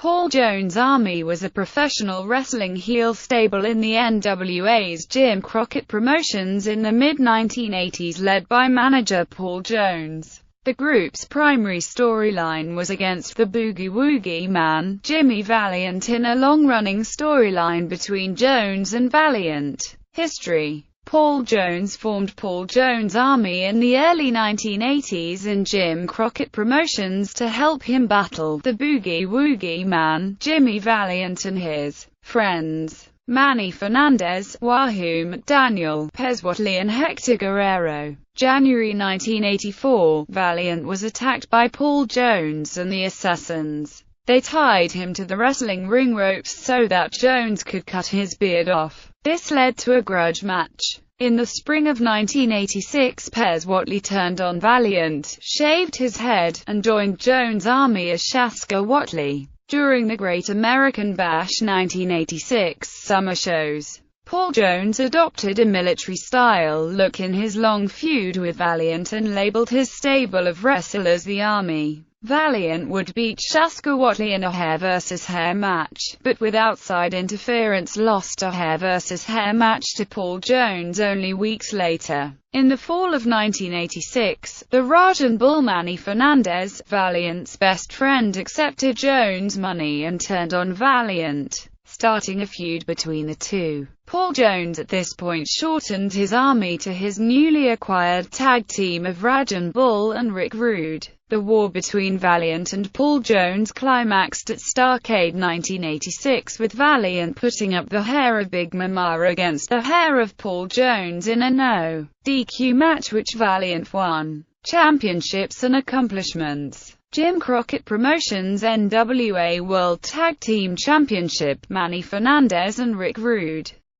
Paul Jones' Army was a professional wrestling heel stable in the NWA's Jim Crockett Promotions in the mid-1980s, led by manager Paul Jones. The group's primary storyline was against the Boogie Woogie Man, Jimmy Valiant, in a long-running storyline between Jones and Valiant. History: Paul Jones formed Paul Jones' Army in the early 1980s in Jim Crockett Promotions to help him battle the Boogie Woogie Man, Jimmy Valiant, and his friends Manny Fernandez, Wahoo McDaniel, Pez Whatley, and Hector Guerrero. January 1984, Valiant was attacked by Paul Jones and the Assassins. They tied him to the wrestling ring ropes so that Jones could cut his beard off. This led to a grudge match. In the spring of 1986, Pez Whatley turned on Valiant, shaved his head, and joined Jones' Army as Shaska Whatley. During the Great American Bash 1986 summer shows, Paul Jones adopted a military-style look in his long feud with Valiant and labeled his stable of wrestlers the Army. Valiant would beat Shaska Whatley in a hair versus hair match, but with outside interference lost a hair versus hair match to Paul Jones only weeks later. In the fall of 1986, the Rajah Bull Manny Fernandez, Valiant's best friend, accepted Jones' money and turned on Valiant, starting a feud between the two. Paul Jones at this point shortened his army to his newly acquired tag team of Rajah Bull and Rick Rude. The war between Valiant and Paul Jones climaxed at Starrcade 1986 with Valiant putting up the hair of Big Mama against the hair of Paul Jones in a no DQ match, which Valiant won. Championships and accomplishments: Jim Crockett Promotions NWA World Tag Team Championship, Manny Fernandez and Rick Rude.